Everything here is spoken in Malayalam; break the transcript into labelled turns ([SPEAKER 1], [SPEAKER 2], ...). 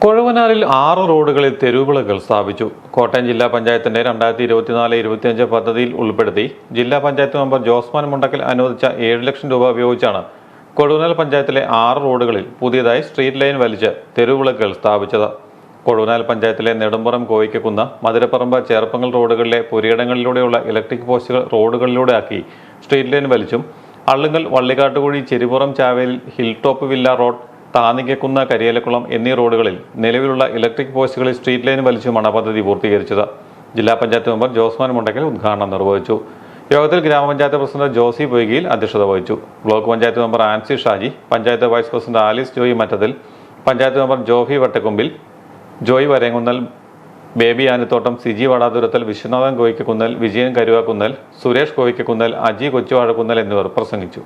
[SPEAKER 1] കൊഴുവനാലിൽ 6 റോഡുകളിൽ തെരുവുവിളക്കുകൾ സ്ഥാപിച്ചു. കോട്ടയം ജില്ലാ പഞ്ചായത്തിന്റെ 2024-25 പദ്ധതിയിൽ ഉൾപ്പെടുത്തി ജില്ലാ പഞ്ചായത്ത് മെമ്പർ ജോസ്മാൻ മുണ്ടക്കൽ അനുവദിച്ച 7 ലക്ഷം രൂപ ഉപയോഗിച്ചാണ് കൊഴുവനാൽ പഞ്ചായത്തിലെ 6 റോഡുകളിൽ പുതിയതായി സ്ട്രീറ്റ് ലൈൻ വലിച്ച് തെരുവുവിളക്കുകൾ സ്ഥാപിച്ചത്. കൊഴുവനാൽ പഞ്ചായത്തിലെ നെടുമ്പുറം കോയിക്കക്കുന്ന്, മധുരപ്പറമ്പ്, ചേർപ്പങ്ങൽ റോഡുകളിലെ പുരയിടങ്ങളിലൂടെയുള്ള ഇലക്ട്രിക് പോസ്റ്റുകൾ റോഡുകളിലൂടെ ആക്കി സ്ട്രീറ്റ് ലൈൻ വലിച്ചും Allunkal, Vallikkattukuzhi, Cheripuram, Chavelil, hill top villa road, Thannikkakunnu, Kariyelakkulam എന്നീ റോഡുകളിൽ നിലവിലുള്ള ഇലക്ട്രിക് പോസ്റ്റുകളിൽ സ്ട്രീറ്റ് ലൈൻ വലിച്ചുമാണ് പദ്ധതി പൂർത്തീകരിച്ചത്. ജില്ലാ പഞ്ചായത്ത് മെമ്പർ ജോസ്മാൻ മുണ്ടക്കൽ ഉദ്ഘാടനം നിർവഹിച്ചു. യോഗത്തിൽ ഗ്രാമപഞ്ചായത്ത് പ്രസിഡന്റ് ജോസി പൊയ്കയിൽ അധ്യക്ഷത വഹിച്ചു. Block panchayat member Ancy Shaji, panchayat vice president Alice Joy Mattathil, panchayat member Jofy Vattakumbil, Joy Varenkunnel, Baby Anathottam, Siji Vadathurathel, Viswanathan Koikkakunnel, Vijayan Karuvakunnel, Suresh Koikkakunnel, Aji Kochuvazhakunnel എന്നിവർ പ്രസംഗിച്ചു.